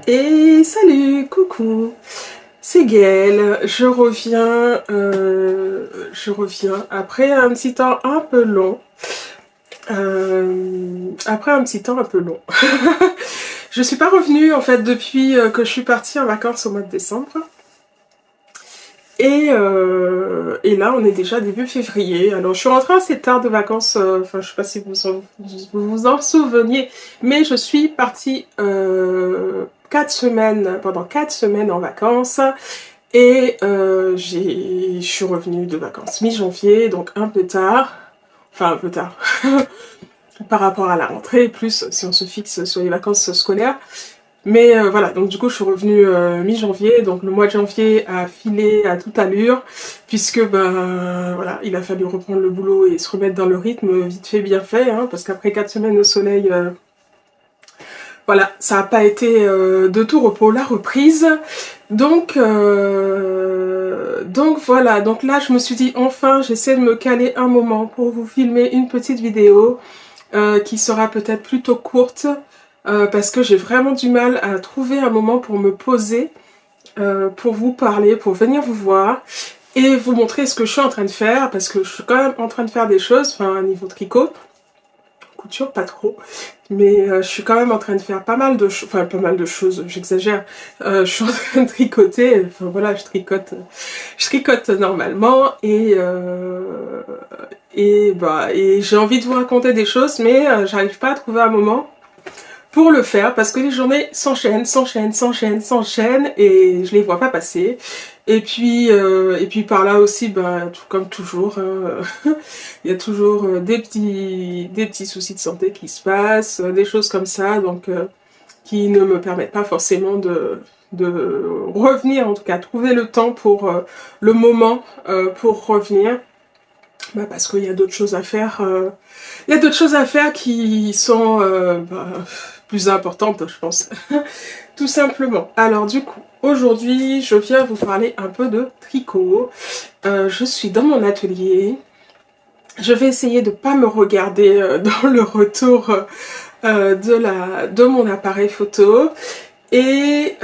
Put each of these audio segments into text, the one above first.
Et salut, coucou, c'est Gaëlle. Je reviens après un petit temps un peu long. Je suis pas revenue en fait depuis que je suis partie en vacances au mois de décembre. Et là, on est déjà début février. Alors, je suis rentrée assez tard de vacances. Enfin, je sais pas si vous en souveniez, mais je suis partie 4 semaines, pendant 4 semaines en vacances. Et je suis revenue de vacances mi-janvier, donc un peu tard. Enfin, un peu tard. Par rapport à la rentrée, plus si on se fixe sur les vacances scolaires. Mais voilà, donc du coup je suis revenue mi-janvier, donc le mois de janvier a filé à toute allure, puisque ben voilà, il a fallu reprendre le boulot et se remettre dans le rythme vite fait bien fait, hein, parce qu'après 4 semaines au soleil, voilà, ça n'a pas été de tout repos la reprise. Donc voilà, donc là je me suis dit enfin j'essaie de me caler un moment pour vous filmer une petite vidéo qui sera peut-être plutôt courte. Parce que j'ai vraiment du mal à trouver un moment pour me poser, pour vous parler, pour venir vous voir et vous montrer ce que je suis en train de faire, parce que je suis quand même en train de faire des choses, enfin niveau tricot, couture pas trop, mais je suis quand même en train de faire pas mal de choses, enfin pas mal de choses, j'exagère, je suis en train de tricoter, enfin voilà, je tricote normalement et j'ai envie de vous raconter des choses, mais j'arrive pas à trouver un moment pour le faire parce que les journées s'enchaînent et je les vois pas passer. Et puis par là aussi, ben, tout comme toujours, hein, il y a toujours des petits soucis de santé qui se passent, des choses comme ça, donc qui ne me permettent pas forcément de revenir, en tout cas trouver le temps pour le moment pour revenir. Bah parce qu'il y a d'autres choses à faire. Il y a d'autres choses à faire qui sont plus importantes, je pense. Tout simplement. Alors du coup, aujourd'hui, je viens vous parler un peu de tricot. Je suis dans mon atelier. Je vais essayer de pas me regarder dans le retour de mon appareil photo. Et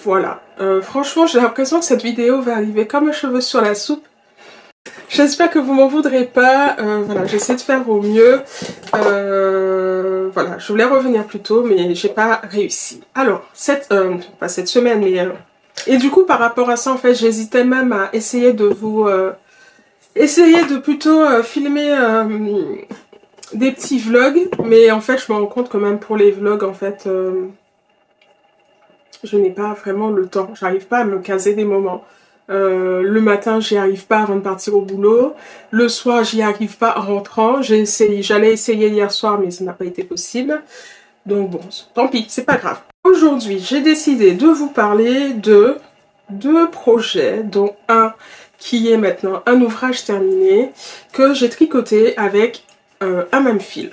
voilà. Franchement, j'ai l'impression que cette vidéo va arriver comme un cheveu sur la soupe. J'espère que vous m'en voudrez pas, voilà, j'essaie de faire au mieux, voilà, je voulais revenir plus tôt mais j'ai pas réussi. Alors, pas cette semaine, mais et du coup par rapport à ça en fait j'hésitais même à essayer de vous, essayer de plutôt filmer des petits vlogs, mais en fait je me rends compte que même pour les vlogs en fait, je n'ai pas vraiment le temps, j'arrive pas à me caser des moments. Le matin j'y arrive pas avant de partir au boulot, le soir j'y arrive pas en rentrant, j'allais essayer hier soir mais ça n'a pas été possible, donc bon, tant pis, c'est pas grave. Aujourd'hui j'ai décidé de vous parler de deux projets, dont un qui est maintenant un ouvrage terminé, que j'ai tricoté avec un même fil.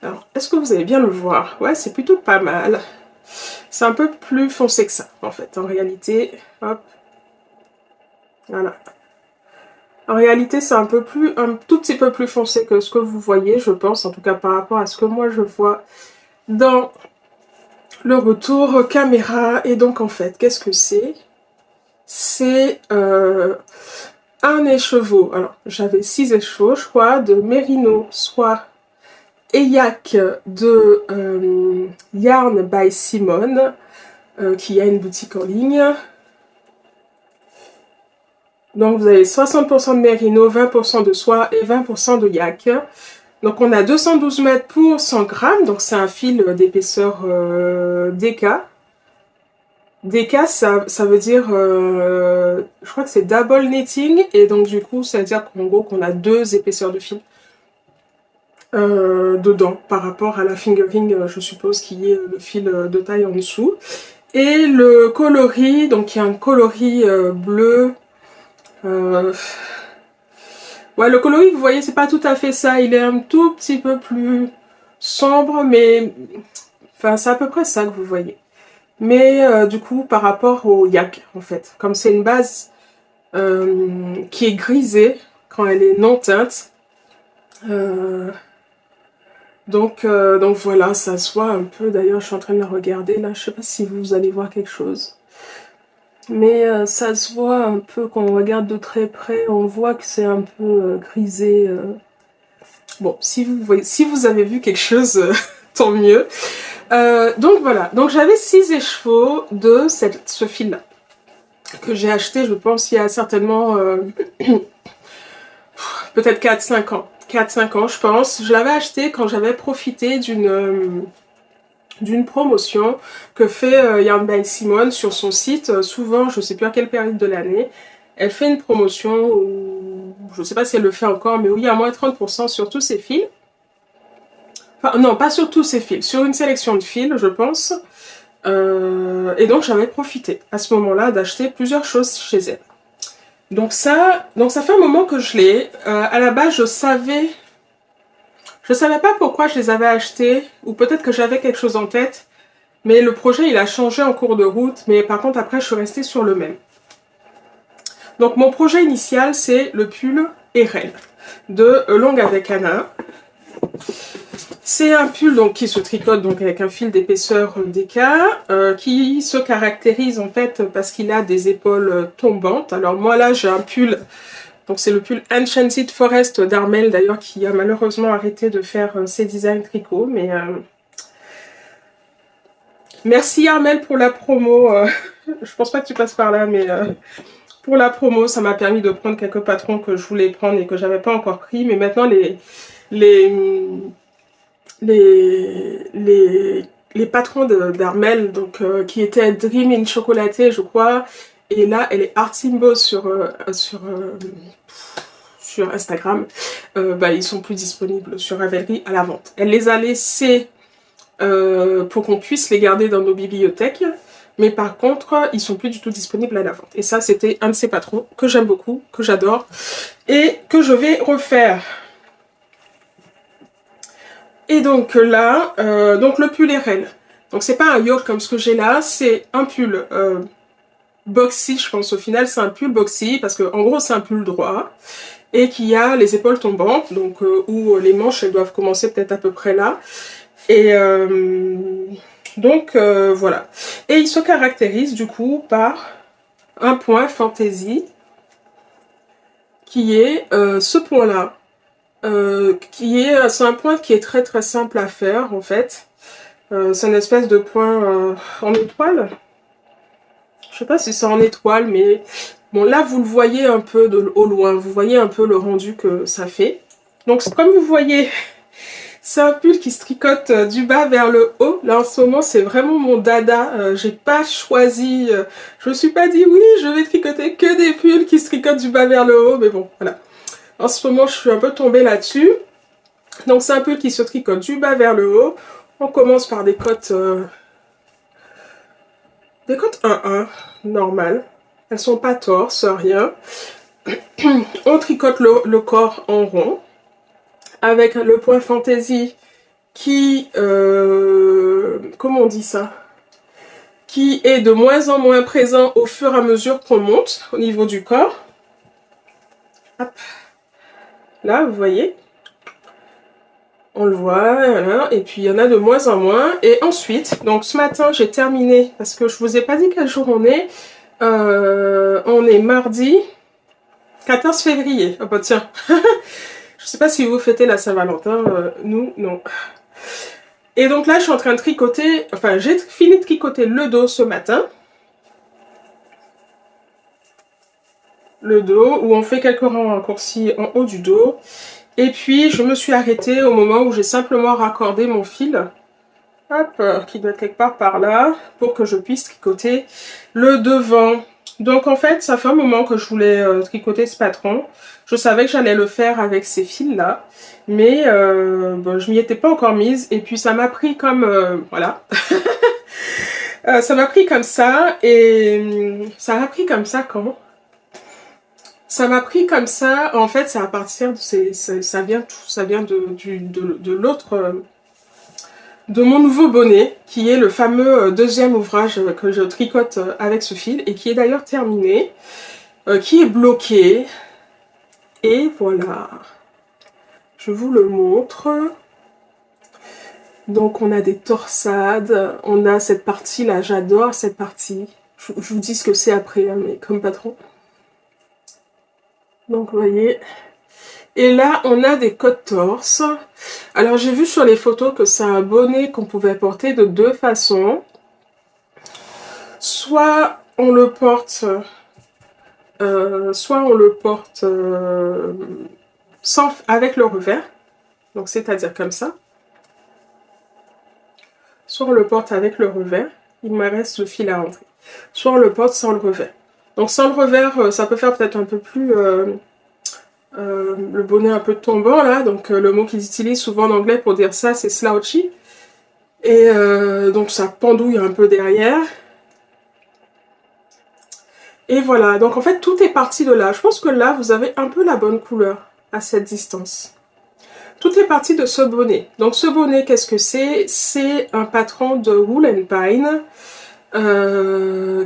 Alors, est-ce que vous allez bien le voir? Ouais, c'est plutôt pas mal. C'est un peu plus foncé que ça, en fait, en réalité. Hop. Voilà. En réalité, c'est un tout petit peu plus foncé que ce que vous voyez, je pense, en tout cas par rapport à ce que moi je vois dans le retour caméra. Et donc, en fait, qu'est-ce que c'est? C'est un écheveau. Alors, j'avais 6 écheveaux, je crois, de Merino, soit Eyak de Yarn by Simone, qui a une boutique en ligne. Donc vous avez 60% de Merino, 20% de soie et 20% de yak. Donc on a 212 mètres pour 100 grammes, donc c'est un fil d'épaisseur DK. DK, ça veut dire, je crois que c'est double knitting, et donc du coup ça veut dire qu'en gros qu'on a 2 épaisseurs de fil dedans, par rapport à la fingering, je suppose, qui est le fil de taille en dessous. Et le coloris, donc il y a un coloris bleu. Ouais, le coloris, vous voyez, c'est pas tout à fait ça. Il est un tout petit peu plus sombre, mais enfin, c'est à peu près ça que vous voyez. Mais du coup, par rapport au yak, en fait, comme c'est une base qui est grisée quand elle est non teinte, Donc voilà, ça se voit un peu. D'ailleurs, je suis en train de la regarder là. Je sais pas si vous allez voir quelque chose. Mais ça se voit un peu quand on regarde de très près. On voit que c'est un peu grisé. Bon, si vous avez vu quelque chose, tant mieux. Donc voilà. Donc j'avais 6 écheveaux de ce fil-là. Que j'ai acheté, je pense, il y a certainement peut-être 4-5 ans. 4-5 ans, je pense. Je l'avais acheté quand j'avais profité d'une promotion que fait Yarn by Simone sur son site. Souvent, je ne sais plus à quelle période de l'année, elle fait une promotion où, je ne sais pas si elle le fait encore, mais où il y a moins 30% sur tous ses fils. Enfin, non, pas sur tous ses fils, sur une sélection de fils, je pense. Et donc, j'avais profité à ce moment-là d'acheter plusieurs choses chez elle. Donc ça fait un moment que je l'ai. À la base, je savais pas pourquoi je les avais achetés, ou peut-être que j'avais quelque chose en tête, mais le projet il a changé en cours de route, mais par contre après je suis restée sur le même. Donc mon projet initial c'est le pull RL de Longue avec Anna. C'est un pull donc, qui se tricote donc, avec un fil d'épaisseur DK, qui se caractérise en fait parce qu'il a des épaules tombantes. Alors moi là j'ai un pull, donc c'est le pull Enchanted Forest d'Armel d'ailleurs qui a malheureusement arrêté de faire ses designs tricot, mais merci Armel pour la promo. Je pense pas que tu passes par là, mais pour la promo ça m'a permis de prendre quelques patrons que je voulais prendre et que j'avais pas encore pris, mais maintenant les patrons d'Armel, donc qui étaient Dream in Chocolaté, je crois, et là elle est Artimbo sur Instagram, bah, ils sont plus disponibles sur Ravelry à la vente. Elle les a laissés pour qu'on puisse les garder dans nos bibliothèques, mais par contre ils sont plus du tout disponibles à la vente. Et ça c'était un de ces patrons que j'aime beaucoup, que j'adore et que je vais refaire. Et donc là, donc le pull RL. Donc c'est pas un yoke comme ce que j'ai là, c'est un pull boxy, je pense au final c'est un pull boxy, parce que en gros c'est un pull droit, et qui a les épaules tombantes, donc où les manches elles doivent commencer peut-être à peu près là. Et donc voilà. Et il se caractérise du coup par un point fantaisie, qui est ce point-là. C'est un point qui est très très simple à faire en fait. C'est une espèce de point en étoile. Je sais pas si c'est en étoile, mais bon là vous le voyez un peu au loin, vous voyez un peu le rendu que ça fait. Donc comme vous voyez, c'est un pull qui se tricote du bas vers le haut. Là en ce moment c'est vraiment mon dada. J'ai pas choisi, je me suis pas dit oui je vais tricoter que des pulls qui se tricotent du bas vers le haut, mais bon voilà. En ce moment, je suis un peu tombée là-dessus. Donc, c'est un pull qui se tricote du bas vers le haut. On commence par des cotes 1-1, normales. Elles sont pas torses, rien. On tricote le corps en rond. Avec le point fantaisie qui... comment on dit ça? Qui est de moins en moins présent au fur et à mesure qu'on monte au niveau du corps. Hop. Là, vous voyez, on le voit, voilà. Et puis il y en a de moins en moins. Et ensuite, donc ce matin, j'ai terminé, parce que je vous ai pas dit quel jour on est. On est mardi 14 février. Oh bah tiens, je sais pas si vous fêtez la Saint-Valentin, nous, non. Et donc là, je suis en train de tricoter, enfin j'ai fini de tricoter le dos ce matin. Le dos, où on fait quelques raccourcis en haut du dos. Et puis, je me suis arrêtée au moment où j'ai simplement raccordé mon fil. Hop, qui doit être quelque part par là, pour que je puisse tricoter le devant. Donc en fait, ça fait un moment que je voulais tricoter ce patron. Je savais que j'allais le faire avec ces fils-là, mais bon, je m'y étais pas encore mise. Et puis ça m'a pris comme... voilà. Ça m'a pris comme ça, et ça m'a pris comme ça quand? Ça m'a pris comme ça, en fait, c'est à partir de... ça vient de l'autre... de mon nouveau bonnet, qui est le fameux deuxième ouvrage que je tricote avec ce fil, et qui est d'ailleurs terminé, qui est bloqué. Et voilà. Je vous le montre. Donc on a des torsades, on a cette partie là, j'adore cette partie. Je vous dis ce que c'est après, hein, mais comme pas trop. Donc vous voyez. Et là on a des côtes torse. Alors j'ai vu sur les photos que c'est un bonnet qu'on pouvait porter de deux façons. Soit on le porte, sans, avec le revers, donc c'est-à-dire comme ça. Soit on le porte avec le revers, il me reste le fil à rentrer. Soit on le porte sans le revers. Donc sans le revers, ça peut faire peut-être un peu plus le bonnet un peu tombant là. Donc le mot qu'ils utilisent souvent en anglais pour dire ça, c'est slouchy. Et donc ça pendouille un peu derrière. Et voilà, donc en fait tout est parti de là. Je pense que là vous avez un peu la bonne couleur à cette distance. Tout est parti de ce bonnet. Donc ce bonnet, qu'est-ce que c'est? C'est un patron de Wool & Pine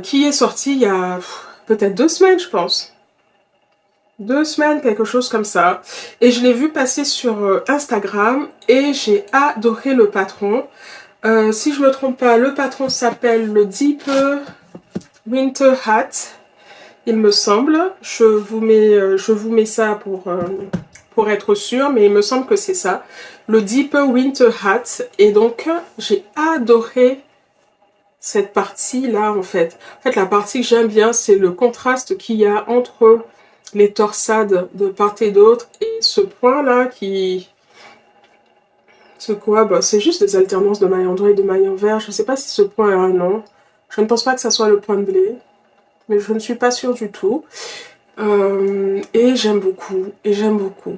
qui est sorti il y a peut-être 2 semaines, je pense. 2 semaines, quelque chose comme ça. Et je l'ai vu passer sur Instagram et j'ai adoré le patron. Si je me trompe pas, le patron s'appelle le Deep Winter Hat, il me semble. Je vous mets ça pour être sûr, mais il me semble que c'est ça. Le Deep Winter Hat. Et donc, j'ai adoré cette partie-là, en fait. En fait, la partie que j'aime bien, c'est le contraste qu'il y a entre les torsades de part et d'autre et ce point-là qui... C'est quoi? Bah, c'est juste des alternances de mailles en drap et de mailles en vert. Je ne sais pas si ce point a un nom. Je ne pense pas que ça soit le point de blé. Mais je ne suis pas sûre du tout. Et j'aime beaucoup. Et j'aime beaucoup.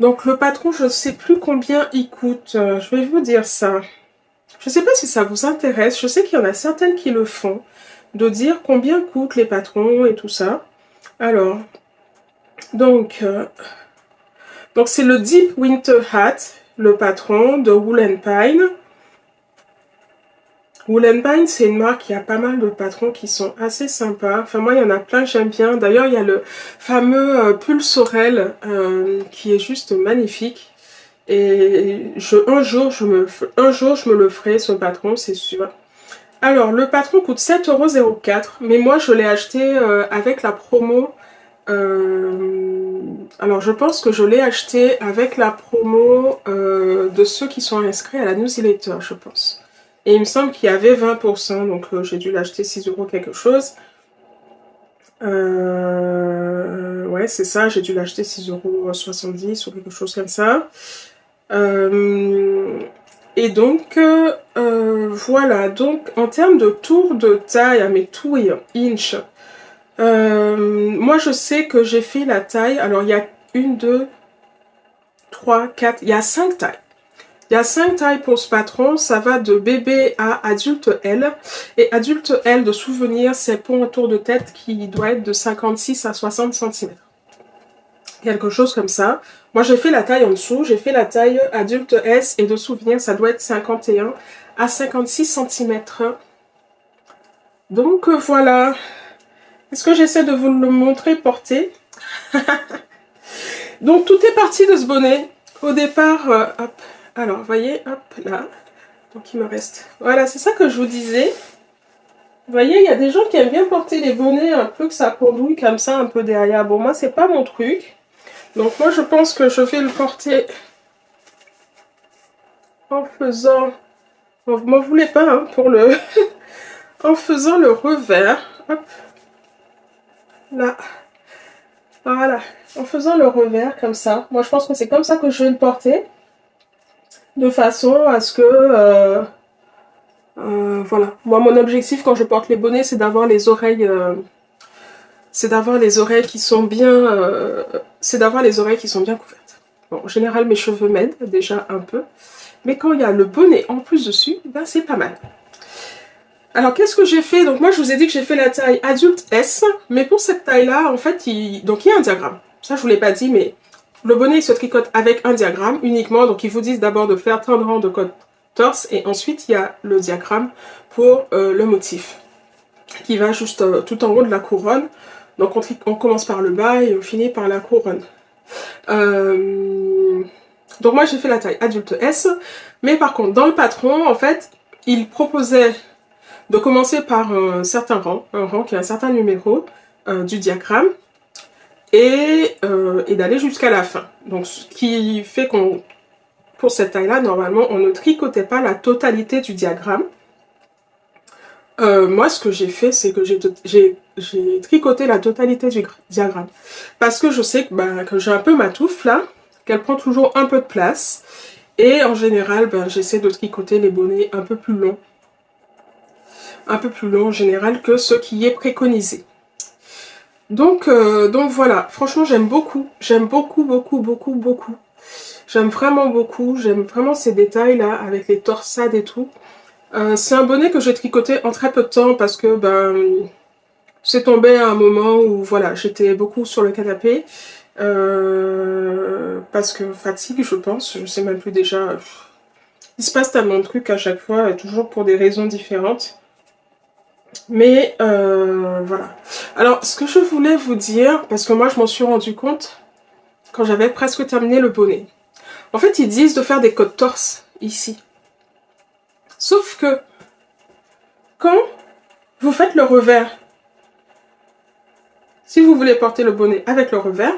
Donc le patron, je ne sais plus combien il coûte. Je vais vous dire ça. Je ne sais pas si ça vous intéresse. Je sais qu'il y en a certaines qui le font. De dire combien coûtent les patrons et tout ça. Alors, donc c'est le Deep Winter Hat, le patron de Wool & Pine. Wool & Pine, c'est une marque qui a pas mal de patrons qui sont assez sympas. Enfin, moi, il y en a plein que j'aime bien. D'ailleurs, il y a le fameux pull Sorel qui est juste magnifique. Et un jour, je me le ferai, ce patron, c'est sûr. Alors, le patron coûte 7,04 €, mais moi, je l'ai acheté avec la promo. Alors, je pense que je l'ai acheté avec la promo de ceux qui sont inscrits à la newsletter, je pense. Et il me semble qu'il y avait 20%, donc j'ai dû l'acheter 6 € quelque chose. Ouais, c'est ça, j'ai dû l'acheter 6,70 € ou quelque chose comme ça. Et donc, voilà. Donc, en termes de tour de taille, mais tout est inch. Moi, je sais que j'ai fait la taille. Alors, il y a 1, 2, 3, 4, il y a 5 tailles. Il y a 5 tailles pour ce patron, ça va de bébé à adulte L. Et adulte L, de souvenir, c'est pour un tour de tête qui doit être de 56 à 60 cm. Quelque chose comme ça. Moi, j'ai fait la taille en dessous, j'ai fait la taille adulte S et de souvenir, ça doit être 51 à 56 cm. Donc voilà. Est-ce que j'essaie de vous le montrer porté? Donc tout est parti de ce bonnet. Au départ, hop. Alors, vous voyez, hop, là. Donc, il me reste... Voilà, c'est ça que je vous disais. Vous voyez, il y a des gens qui aiment bien porter les bonnets un peu que ça pendouille comme ça, un peu derrière. Bon, moi, c'est pas mon truc. Donc, moi, je pense que je vais le porter en faisant... Bon, vous m'en voulez pas, hein, pour le... en faisant le revers. Hop. Là. Voilà. En faisant le revers, comme ça. Moi, je pense que c'est comme ça que je vais le porter. De façon à ce que... voilà. Moi, mon objectif quand je porte les bonnets, c'est d'avoir les oreilles... qui sont bien... c'est d'avoir les oreilles qui sont bien couvertes. Bon, en général, mes cheveux m'aident déjà un peu. Mais quand il y a le bonnet en plus dessus, ben c'est pas mal. Alors, qu'est-ce que j'ai fait? Donc, moi, je vous ai dit que j'ai fait la taille adulte S. Mais pour cette taille-là, en fait, il y a un diagramme. Ça, je vous l'ai pas dit, mais... Le bonnet, il se tricote avec un diagramme uniquement. Donc, ils vous disent d'abord de faire 30 rangs de côte torse. Et ensuite, il y a le diagramme pour le motif. Qui va juste tout en haut de la couronne. Donc, on commence par le bas et on finit par la couronne. Donc moi j'ai fait la taille adulte S, mais par contre dans le patron, en fait, il proposait de commencer par un certain rang, un rang qui a un certain numéro du diagramme, et d'aller jusqu'à la fin. Donc ce qui fait qu'on, pour cette taille-là, normalement, on ne tricotait pas la totalité du diagramme. Moi, ce que j'ai fait, c'est que j'ai tricoté la totalité du diagramme. Parce que je sais que j'ai un peu ma touffe là, qu'elle prend toujours un peu de place. Et en général, j'essaie de tricoter les bonnets un peu plus longs. Un peu plus longs en général que ce qui est préconisé. Donc voilà, franchement j'aime beaucoup. J'aime beaucoup, beaucoup, beaucoup, beaucoup. J'aime vraiment beaucoup. J'aime vraiment ces détails là avec les torsades et tout. C'est un bonnet que j'ai tricoté en très peu de temps parce que c'est tombé à un moment où voilà, j'étais beaucoup sur le canapé. Parce que fatigue, je pense, je sais même plus déjà. Il se passe tellement de trucs à chaque fois, toujours pour des raisons différentes. Mais voilà. Alors, ce que je voulais vous dire, parce que moi je m'en suis rendu compte quand j'avais presque terminé le bonnet. En fait, ils disent de faire des côtes torse ici. Sauf que quand vous faites le revers, si vous voulez porter le bonnet avec le revers,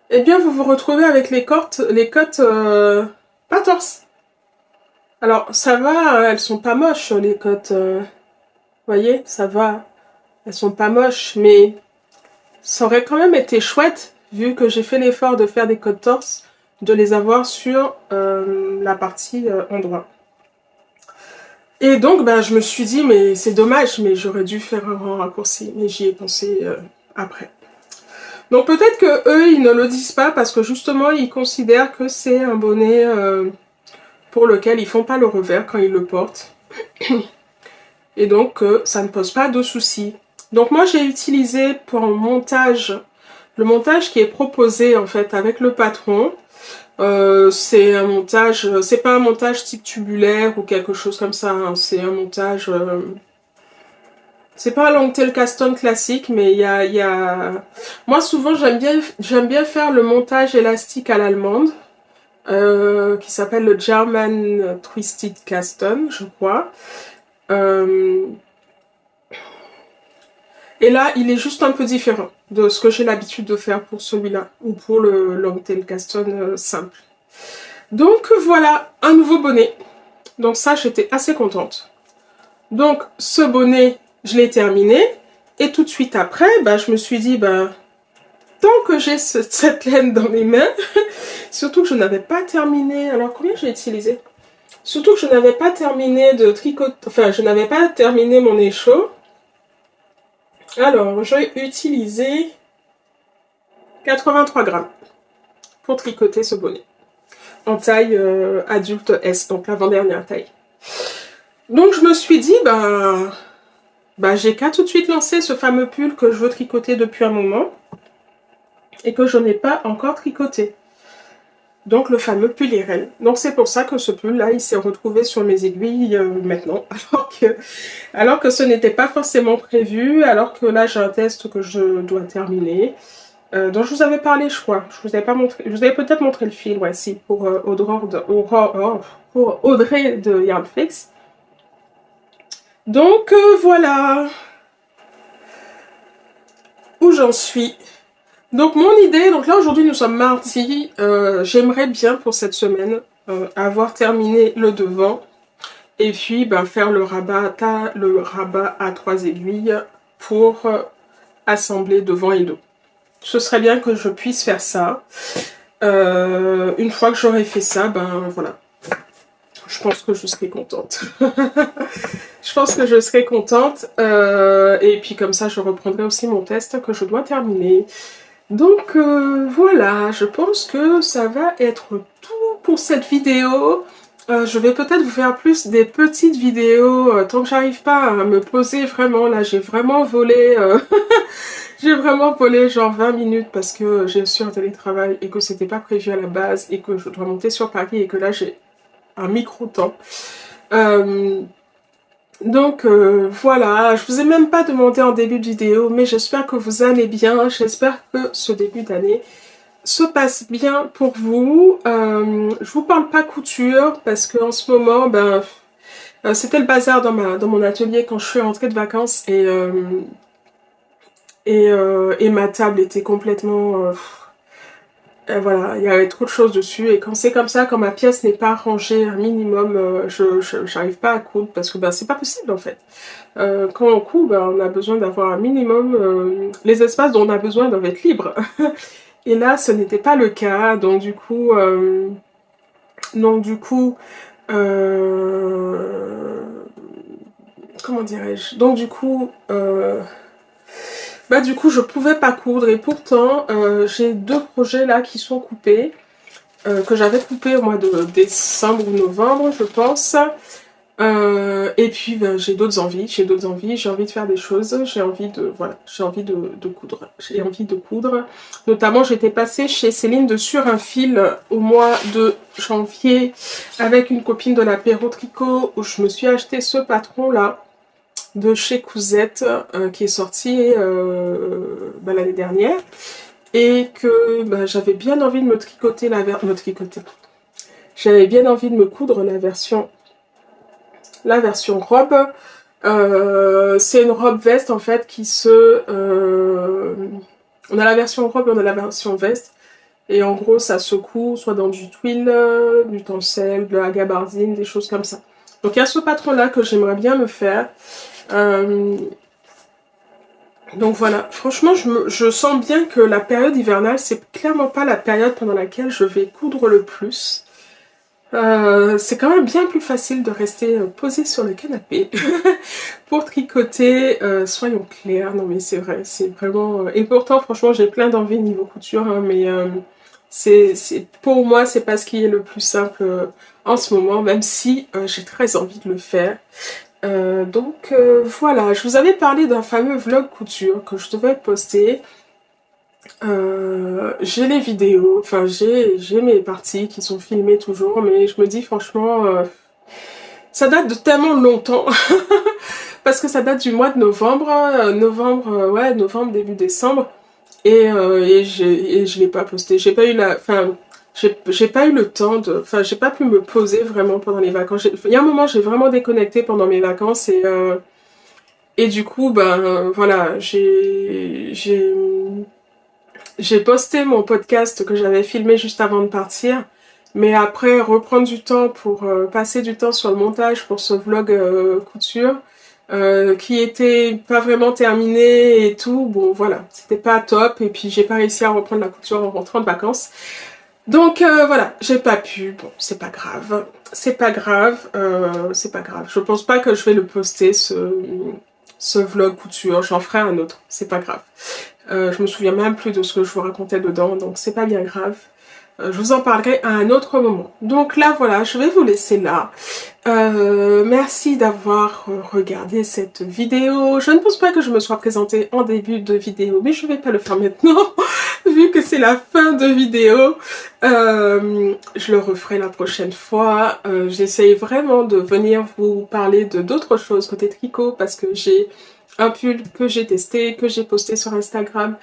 eh bien vous vous retrouvez avec les côtes pas torse. Alors ça va, elles sont pas moches les côtes, voyez, ça va, elles sont pas moches, mais ça aurait quand même été chouette, vu que j'ai fait l'effort de faire des côtes torse, de les avoir sur la partie endroit. Et donc je me suis dit, mais c'est dommage, mais j'aurais dû faire un raccourci, mais j'y ai pensé après. Donc peut-être que eux ils ne le disent pas parce que justement ils considèrent que c'est un bonnet pour lequel ils font pas le revers quand ils le portent. Et donc ça ne pose pas de soucis. Donc moi j'ai utilisé pour un montage, le montage qui est proposé en fait avec le patron. C'est un montage, c'est pas un montage type tubulaire ou quelque chose comme ça, hein. C'est un montage... c'est pas un long tail caston classique, mais il y a... Moi, souvent, j'aime bien faire le montage élastique à l'allemande, qui s'appelle le German Twisted Caston, je crois. Et là, il est juste un peu différent de ce que j'ai l'habitude de faire pour celui-là, ou pour le long tail caston simple. Donc voilà, un nouveau bonnet. Donc ça, j'étais assez contente. Donc ce bonnet, je l'ai terminé. Et tout de suite après, je me suis dit, tant que j'ai cette laine dans mes mains, surtout que je n'avais pas terminé... Alors combien j'ai utilisé? Surtout que je n'avais pas terminé de tricoter... Enfin, je n'avais pas terminé mon échaud. Alors, j'ai utilisé 83 grammes pour tricoter ce bonnet. En taille adulte S, donc l'avant-dernière taille. Donc je me suis dit, j'ai qu'à tout de suite lancer ce fameux pull que je veux tricoter depuis un moment et que je n'ai pas encore tricoté. Donc le fameux pull IRL. Donc c'est pour ça que ce pull là, il s'est retrouvé sur mes aiguilles maintenant, alors que ce n'était pas forcément prévu, alors que là j'ai un test que je dois terminer. Dont je vous avais parlé, je crois. Je vous avais peut-être montré le fil, ouais, si, pour Audrey de Yarnflix. Donc voilà où j'en suis. Donc mon idée, donc là aujourd'hui nous sommes mardi, j'aimerais bien pour cette semaine avoir terminé le devant et puis faire le rabat à 3 aiguilles pour assembler devant et dos. Ce serait bien que je puisse faire ça. Une fois que j'aurai fait ça, voilà. Je pense que je serai contente. Je pense que je serai contente. Et puis comme ça, je reprendrai aussi mon test que je dois terminer. Donc voilà, je pense que ça va être tout pour cette vidéo. Je vais peut-être vous faire plus des petites vidéos tant que j'arrive pas à me poser vraiment. Là, j'ai vraiment volé... J'ai vraiment volé genre 20 minutes parce que je suis en télétravail et que c'était pas prévu à la base et que je dois monter sur Paris et que là j'ai un micro-temps. Donc voilà, je vous ai même pas demandé en début de vidéo, mais j'espère que vous allez bien. J'espère que ce début d'année se passe bien pour vous. Je vous parle pas couture parce que en ce moment, c'était le bazar dans mon atelier quand je suis rentrée de vacances et ma table était complètement... voilà, il y avait trop de choses dessus et quand c'est comme ça, quand ma pièce n'est pas rangée un minimum, j'arrive pas à coudre parce que c'est pas possible en fait. Quand on coud, on a besoin d'avoir un minimum, les espaces dont on a besoin doivent être libres. Et là, ce n'était pas le cas, euh, comment dirais-je? Du coup, je pouvais pas coudre et pourtant, j'ai 2 projets là qui sont coupés, que j'avais coupés au mois de décembre ou novembre, je pense. Et puis j'ai d'autres envies, j'ai envie de faire des choses, j'ai envie de coudre. J'ai envie de coudre. Notamment, j'étais passée chez Céline de Sur un fil au mois de janvier avec une copine de l'apéro tricot où je me suis acheté ce patron là de chez Cousette qui est sorti l'année dernière et que j'avais bien envie de me tricoter J'avais bien envie de me coudre la version robe. C'est une robe veste en fait on a la version robe et on a la version veste. Et en gros, ça se coud soit dans du twill, du tencel, de la gabardine, des choses comme ça. Donc il y a ce patron-là que j'aimerais bien me faire. Donc voilà, franchement, je sens bien que la période hivernale, c'est clairement pas la période pendant laquelle je vais coudre le plus. C'est quand même bien plus facile de rester posé sur le canapé pour tricoter, soyons clairs. Non mais c'est vrai, c'est vraiment... Et pourtant, franchement, j'ai plein d'envie niveau couture, hein, mais pour moi, c'est pas ce qui est le plus simple en ce moment, même si j'ai très envie de le faire. Voilà, je vous avais parlé d'un fameux vlog couture que je devais poster. J'ai les vidéos, enfin j'ai mes parties qui sont filmées toujours, mais je me dis franchement, ça date de tellement longtemps, parce que ça date du mois de novembre, novembre, début décembre, et je l'ai pas posté, j'ai pas eu j'ai pas eu le temps j'ai pas pu me poser vraiment pendant les vacances. Il y a un moment, j'ai vraiment déconnecté pendant mes vacances et du coup, voilà, j'ai posté mon podcast que j'avais filmé juste avant de partir, mais après reprendre du temps pour passer du temps sur le montage pour ce vlog couture qui était pas vraiment terminé et tout, bon voilà, c'était pas top et puis j'ai pas réussi à reprendre la couture en rentrant de vacances. Donc voilà, j'ai pas pu, bon c'est pas grave, c'est pas grave, c'est pas grave. Je pense pas que je vais le poster ce vlog couture, j'en ferai un autre, c'est pas grave. Je me souviens même plus de ce que je vous racontais dedans, donc c'est pas bien grave. Je vous en parlerai à un autre moment. Donc là, voilà, je vais vous laisser là. Merci d'avoir regardé cette vidéo. Je ne pense pas que je me sois présentée en début de vidéo, mais je vais pas le faire maintenant, vu que c'est la fin de vidéo. Je le referai la prochaine fois. J'essaye vraiment de venir vous parler de d'autres choses côté tricot, parce que j'ai un pull que j'ai testé, que j'ai posté sur Instagram.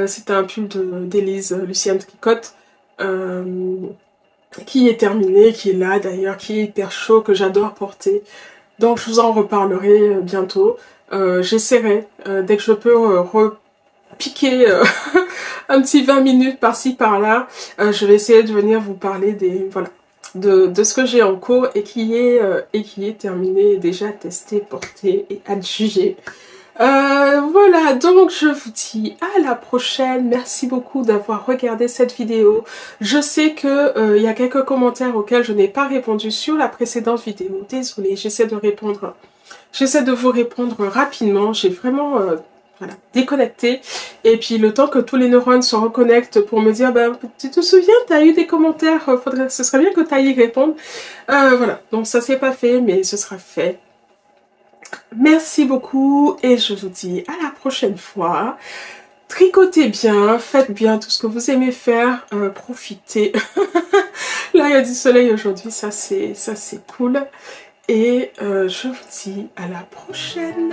C'était un pull d'Élise Lucienne Tricotte. Qui est terminé, qui est là d'ailleurs, qui est hyper chaud, que j'adore porter. Donc je vous en reparlerai bientôt. J'essaierai, dès que je peux, repiquer un petit 20 minutes par-ci par-là. Je vais essayer de venir vous parler de ce que j'ai en cours et qui est terminé, déjà testé, porté et adjugé. Voilà, donc je vous dis à la prochaine. Merci beaucoup d'avoir regardé cette vidéo. Je sais que il y a quelques commentaires auxquels je n'ai pas répondu sur la précédente vidéo. Désolée, j'essaie de vous répondre rapidement. J'ai vraiment déconnecté. Et puis le temps que tous les neurones se reconnectent pour me dire, tu te souviens, t'as eu des commentaires, ce serait bien que tu ailles y répondre. Voilà, donc ça s'est pas fait, mais ce sera fait. Merci beaucoup et je vous dis à la prochaine fois. Tricotez bien, faites bien tout ce que vous aimez faire, profitez. Là il y a du soleil aujourd'hui, ça c'est cool. Et je vous dis à la prochaine.